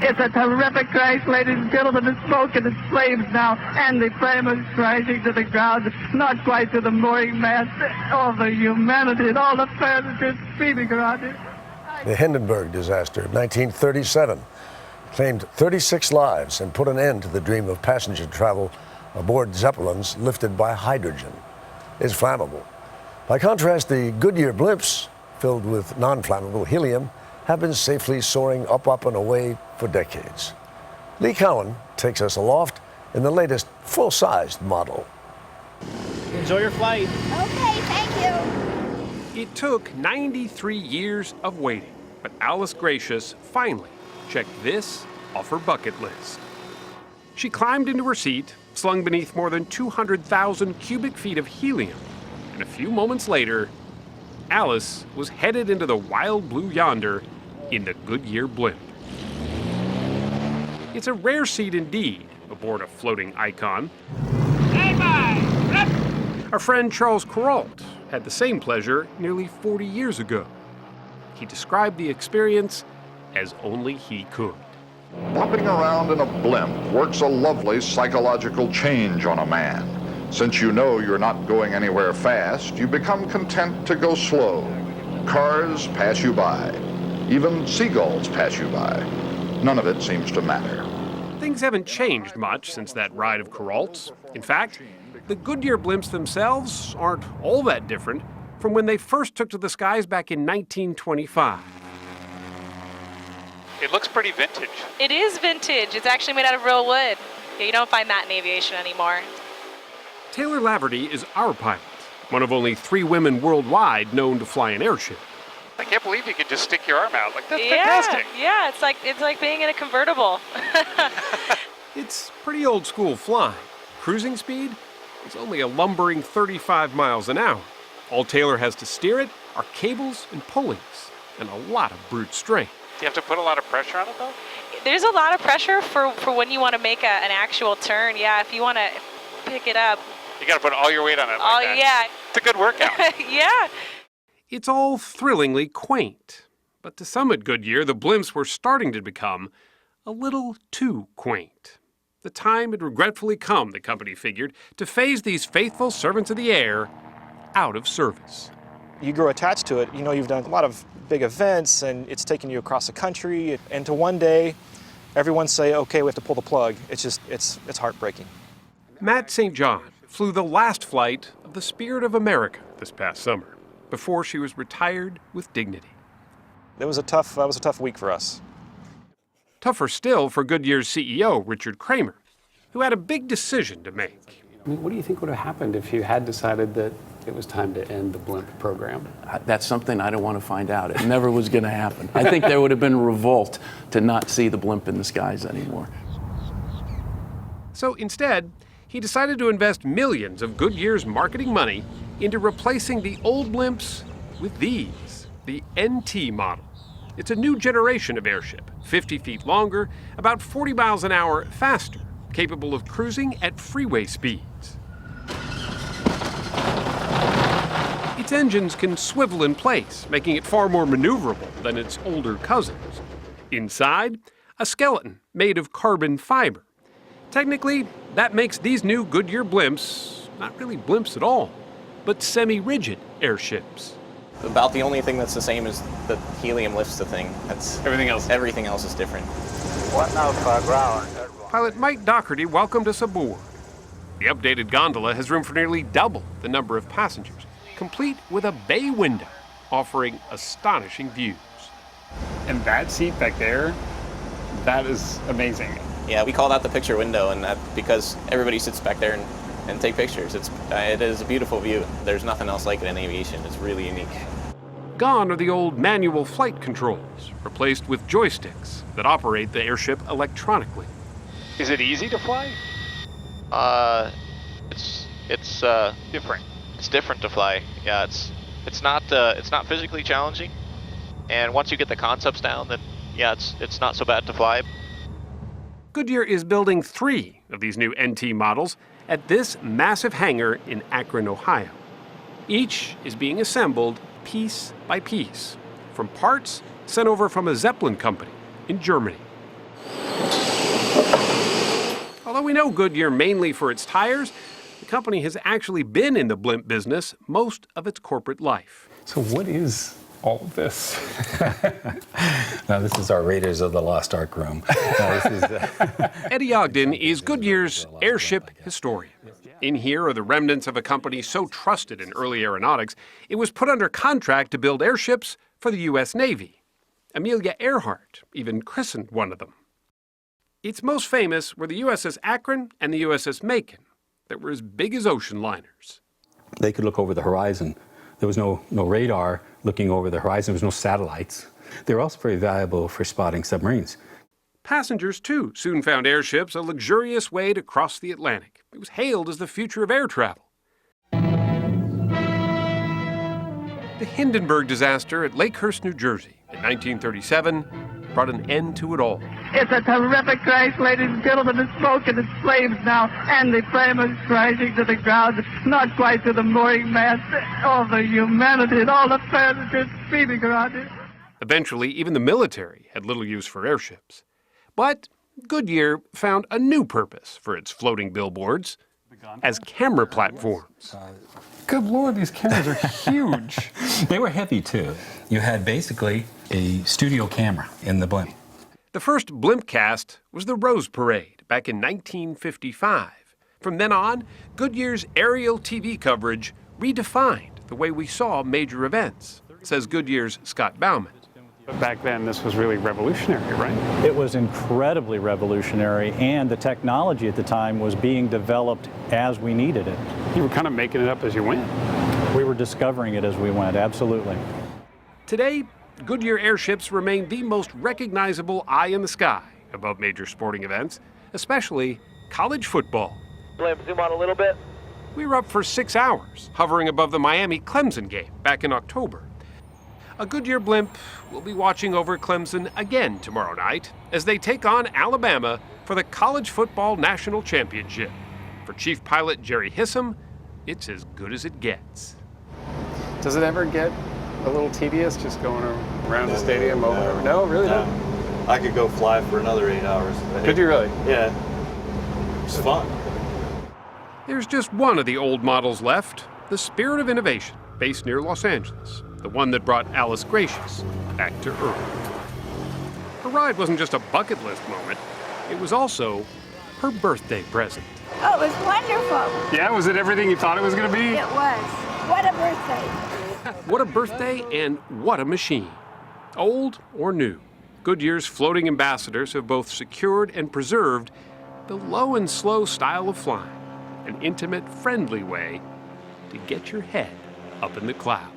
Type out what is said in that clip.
It's a terrific crash, ladies and gentlemen. The smoke and the flames now, and the flame is crashing to the ground, not quite to the mooring mast. All the humanity and all the passengers screaming around it. The Hindenburg disaster of 1937 claimed 36 lives and put an end to the dream of passenger travel aboard Zeppelins lifted by hydrogen. It's flammable. By contrast, the Goodyear blimps, filled with non-flammable helium, have been safely soaring up and away for decades. Lee Cowan takes us aloft in the latest full-sized model. Enjoy your flight. Okay, thank you. It took 93 years of waiting, but Alice Gracious finally checked this off her bucket list. She climbed into her seat, slung beneath more than 200,000 cubic feet of helium, and a few moments later, Alice was headed into the wild blue yonder in the Goodyear blimp. It's a rare seat indeed aboard a floating icon. Our friend Charles Kuralt had the same pleasure nearly 40 years ago. He described the experience as only he could. Bumping around in a blimp works a lovely psychological change on a man. Since you know you're not going anywhere fast, you become content to go slow. Cars pass you by. Even seagulls pass you by. None of it seems to matter. Things haven't changed much since that ride of Kuralt's. In fact, the Goodyear blimps themselves aren't all that different from when they first took to the skies back in 1925. It looks pretty vintage. It is vintage. It's actually made out of real wood. Yeah, you don't find that in aviation anymore. Taylor Laverty is our pilot, one of only 3 women worldwide known to fly an airship. I can't believe you can just stick your arm out. Like, that's fantastic. Yeah, it's like being in a convertible. It's pretty old school flying. Cruising speed is only a lumbering 35 miles an hour. All Taylor has to steer it are cables and pulleys and a lot of brute strength. Do you have to put a lot of pressure on it, though? There's a lot of pressure for when you want to make an actual turn. Yeah, if you want to pick it up. You got to put all your weight on it. Oh, that. yeah. It's a good workout. Yeah. It's all thrillingly quaint. But to some at Goodyear, the blimps were starting to become a little too quaint. The time had regretfully come, the company figured, to phase these faithful servants of the air out of service. You grow attached to it. You know, you've done a lot of big events, and it's taken you across the country. And to one day, everyone say, okay, we have to pull the plug. It's heartbreaking. Matt St. John flew the last flight of the Spirit of America this past summer, before she was retired with dignity. That was a tough week for us. Tougher still for Goodyear's CEO, Richard Kramer, who had a big decision to make. I mean, what do you think would have happened if you had decided that it was time to end the blimp program? That's something I don't want to find out. It never was going to happen. I think there would have been a revolt to not see the blimp in the skies anymore. So instead, he decided to invest millions of Goodyear's marketing money into replacing the old blimps with these, the NT model. It's a new generation of airship, 50 feet longer, about 40 miles an hour faster, capable of cruising at freeway speeds. Its engines can swivel in place, making it far more maneuverable than its older cousins. Inside, a skeleton made of carbon fiber. Technically, that makes these new Goodyear blimps not really blimps at all, but semi-rigid airships. About the only thing that's the same is the helium lifts the thing. Everything else is different. 1 out for ground. Pilot Mike Doherty welcomed us aboard. The updated gondola has room for nearly double the number of passengers, complete with a bay window offering astonishing views. And that seat back there, that is amazing. Yeah, we call that the picture window, and that because everybody sits back there and take pictures. It is a beautiful view. There's nothing else like it in aviation. It's really unique. Gone are the old manual flight controls, replaced with joysticks that operate the airship electronically. Is it easy to fly? It's different. It's different to fly. Yeah, it's not physically challenging, and once you get the concepts down, then yeah, it's not so bad to fly. Goodyear is building 3 of these new NT models at this massive hangar in Akron, Ohio. Each is being assembled piece by piece from parts sent over from a Zeppelin company in Germany. Although we know Goodyear mainly for its tires, the company has actually been in the blimp business most of its corporate life. So what is all of this? Now, this is our Raiders of the Lost Ark room. Eddie Ogden is Goodyear's airship historian. In here are the remnants of a company so trusted in early aeronautics, it was put under contract to build airships for the U.S. Navy. Amelia Earhart even christened one of them. Its most famous were the USS Akron and the USS Macon, that were as big as ocean liners. They could look over the horizon. There was no radar looking over the horizon. There was no satellites. They were also very valuable for spotting submarines. Passengers, too, soon found airships a luxurious way to cross the Atlantic. It was hailed as the future of air travel. The Hindenburg disaster at Lakehurst, New Jersey in 1937 brought an end to it all. It's a terrific crash, ladies and gentlemen. The smoke and the flames now, and the flame is crashing to the ground, not quite to the mooring mast. All the humanity and all the passengers screaming around it. Eventually, even the military had little use for airships. But Goodyear found a new purpose for its floating billboards as camera platforms. Good Lord, these cameras are huge. They were heavy, too. You had basically a studio camera in the blimp. The first blimp cast was the Rose Parade back in 1955. From then on, Goodyear's aerial TV coverage redefined the way we saw major events, says Goodyear's Scott Bauman. But back then, this was really revolutionary, right? It was incredibly revolutionary, and the technology at the time was being developed as we needed it. You were kind of making it up as you went. We were discovering it as we went, absolutely. Today, Goodyear airships remain the most recognizable eye in the sky above major sporting events, especially college football. Blimp, zoom on a little bit. We were up for 6 hours, hovering above the Miami-Clemson game back in October. A Goodyear blimp will be watching over Clemson again tomorrow night as they take on Alabama for the College Football National Championship. For Chief Pilot Jerry Hissam, it's as good as it gets. Does it ever get a little tedious just going around the stadium over? No, really not. I could go fly for another 8 hours. Could you really? Yeah. It's fun. There's just one of the old models left, the Spirit of Innovation, based near Los Angeles, the one that brought Alice Gracious back to Earth. Her ride wasn't just a bucket list moment, it was also her birthday present. Oh, it was wonderful. Yeah, was it everything you thought it was going to be? It was. What a birthday. What a birthday and what a machine. Old or new, Goodyear's floating ambassadors have both secured and preserved the low and slow style of flying, an intimate, friendly way to get your head up in the clouds.